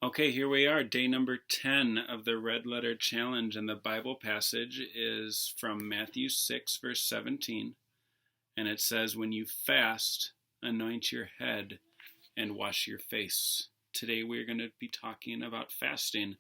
Okay, here we are, day number 10 of the Red Letter Challenge, and the Bible passage is from Matthew 6, verse 17, and it says, "When you fast, anoint your head and wash your face." Today we're going to be talking about fasting,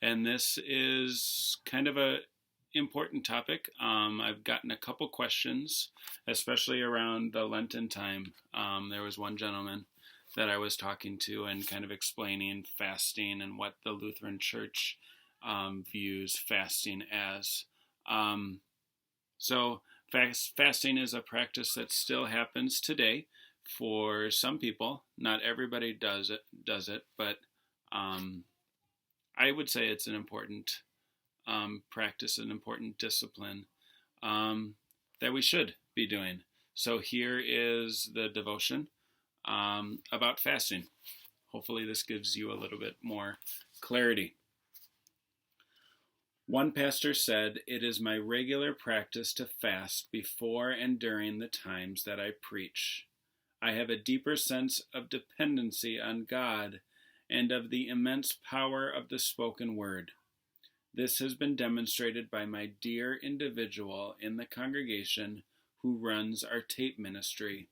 and this is kind of a important topic. I've gotten a couple questions, especially around the Lenten time. There was one gentleman that I was talking to and kind of explaining fasting and what the Lutheran Church views fasting as. So fasting is a practice that still happens today for some people. Not everybody does it, but I would say it's an important practice, an important discipline that we should be doing. So here is the devotion about fasting. Hopefully this gives you a little bit more clarity. One pastor said, "It is my regular practice to fast before and during the times that I preach. I have a deeper sense of dependency on God and of the immense power of the spoken word. This has been demonstrated by my dear individual in the congregation who runs our tape ministry.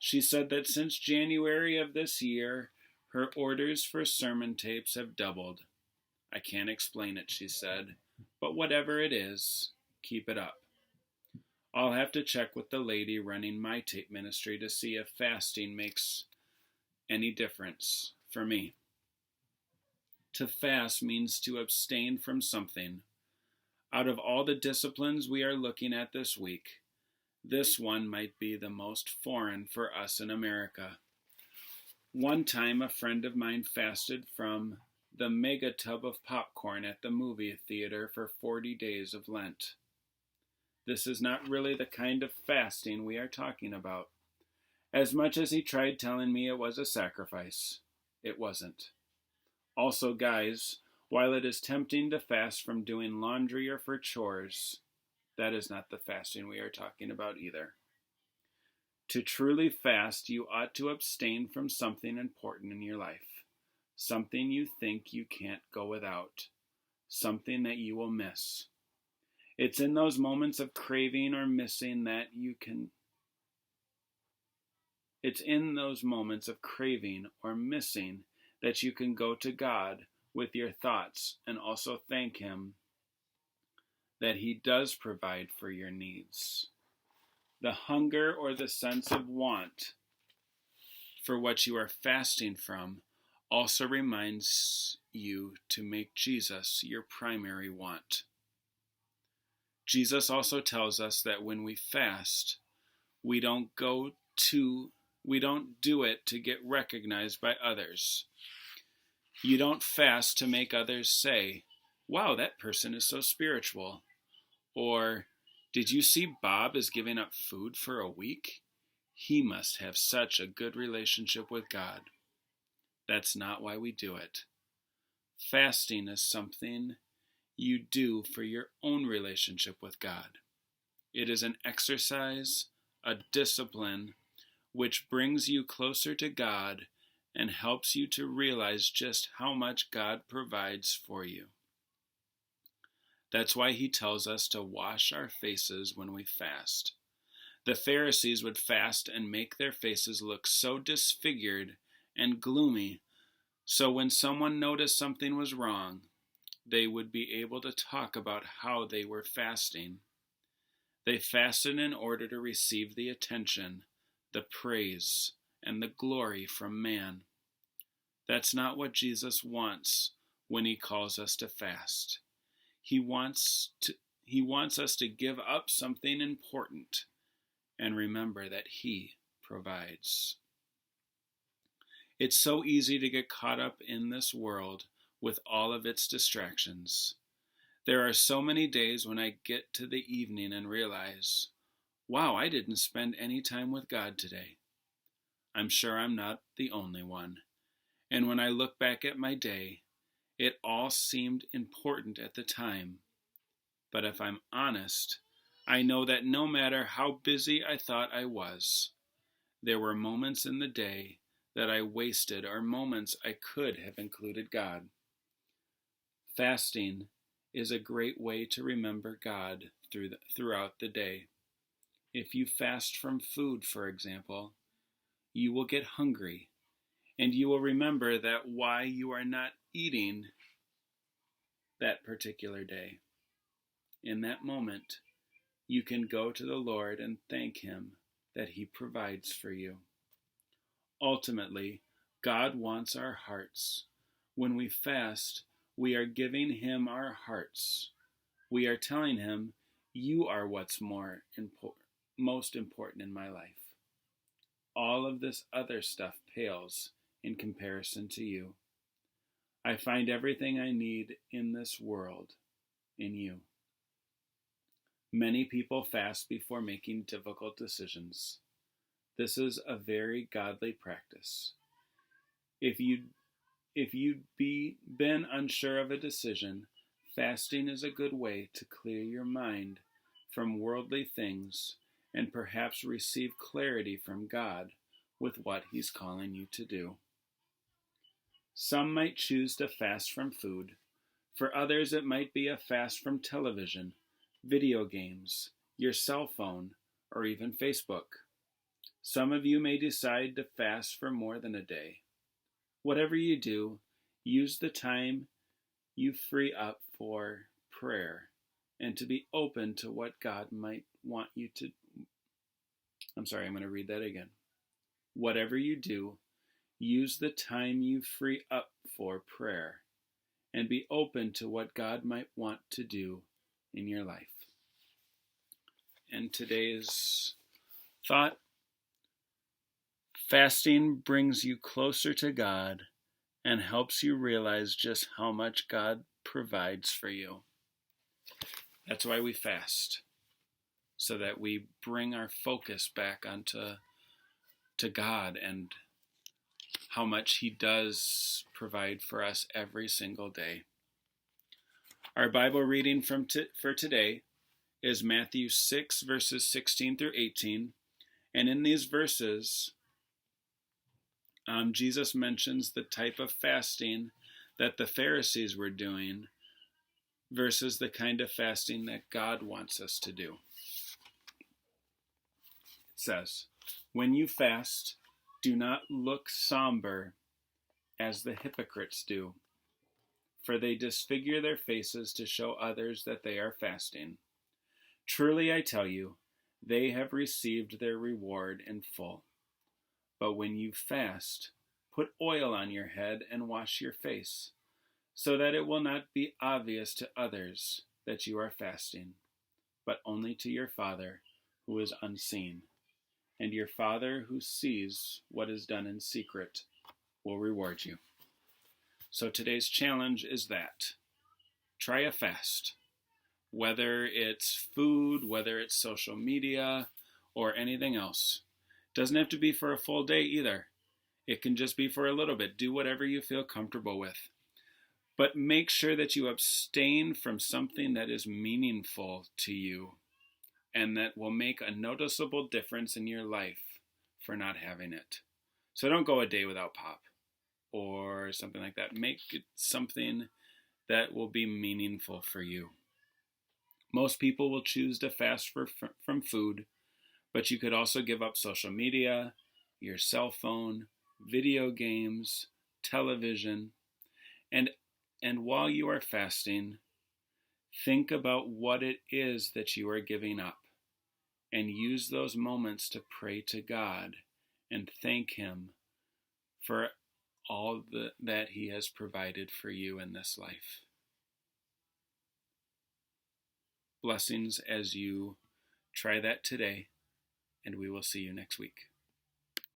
She said that since January of this year, her orders for sermon tapes have doubled. I can't explain it," she said, "but whatever it is, keep it up. I'll have to check with the lady running my tape ministry to see if fasting makes any difference for me." To fast means to abstain from something. Out of all the disciplines we are looking at this week, this one might be the most foreign for us in America. One time, a friend of mine fasted from the mega tub of popcorn at the movie theater for 40 days of Lent. This is not really the kind of fasting we are talking about. As much as he tried telling me it was a sacrifice, it wasn't. Also, guys, while it is tempting to fast from doing laundry or for chores, that is not the fasting we are talking about either. To truly fast, you ought to abstain from something important in your life, something you think you can't go without, something that you will miss. It's in those moments of craving or missing that you can go to God with your thoughts and also thank Him that He does provide for your needs. The hunger or the sense of want for what you are fasting from also reminds you to make Jesus your primary want. Jesus also tells us that when we fast, we don't do it to get recognized by others. You don't fast to make others say, "Wow, that person is so spiritual," or "Did you see Bob is giving up food for a week? He must have such a good relationship with God." That's not why we do it. Fasting is something you do for your own relationship with God. It is an exercise, a discipline, which brings you closer to God and helps you to realize just how much God provides for you. That's why He tells us to wash our faces when we fast. The Pharisees would fast and make their faces look so disfigured and gloomy, so when someone noticed something was wrong, they would be able to talk about how they were fasting. They fasted in order to receive the attention, the praise, and the glory from man. That's not what Jesus wants when He calls us to fast. He wants us to give up something important and remember that He provides. It's so easy to get caught up in this world with all of its distractions. There are so many days when I get to the evening and realize, wow, I didn't spend any time with God today. I'm sure I'm not the only one. And when I look back at my day, it all seemed important at the time. But if I'm honest, I know that no matter how busy I thought I was, there were moments in the day that I wasted or moments I could have included God. Fasting is a great way to remember God throughout the day. If you fast from food, for example, you will get hungry, and you will remember that why you are not eating that particular day. In that moment, you can go to the Lord and thank Him that He provides for you. Ultimately, God wants our hearts. When we fast, we are giving Him our hearts. We are telling Him, you are what's most important in my life. All of this other stuff pales in comparison to you. I find everything I need in this world in you. Many people fast before making difficult decisions. This is a very godly practice. If you'd been unsure of a decision, fasting is a good way to clear your mind from worldly things and perhaps receive clarity from God with what He's calling you to do. Some might choose to fast from food. For others, it might be a fast from television, video games, your cell phone, or even Facebook. Some of you may decide to fast for more than a day. Whatever you do, use the time you free up for prayer and to be open to what God might want you to. I'm going to read that again. Whatever you do, use the time you free up for prayer and be open to what God might want to do in your life. And today's thought: fasting brings you closer to God and helps you realize just how much God provides for you. That's why we fast, so that we bring our focus back onto God and how much He does provide for us every single day. Our Bible reading for today is Matthew 6, verses 16 through 18. And in these verses, Jesus mentions the type of fasting that the Pharisees were doing versus the kind of fasting that God wants us to do. It says, "When you fast, do not look somber as the hypocrites do, for they disfigure their faces to show others that they are fasting. Truly I tell you, they have received their reward in full. But when you fast, put oil on your head and wash your face, so that it will not be obvious to others that you are fasting, but only to your Father who is unseen. And your Father who sees what is done in secret will reward you." So today's challenge is that. Try a fast. Whether it's food, whether it's social media, or anything else. Doesn't have to be for a full day either. It can just be for a little bit. Do whatever you feel comfortable with. But make sure that you abstain from something that is meaningful to you and that will make a noticeable difference in your life for not having it. So don't go a day without pop or something like that. Make it something that will be meaningful for you. Most people will choose to fast from food, but you could also give up social media, your cell phone, video games, television, and while you are fasting, think about what it is that you are giving up and use those moments to pray to God and thank Him for all that He has provided for you in this life. Blessings as you try that today, and we will see you next week.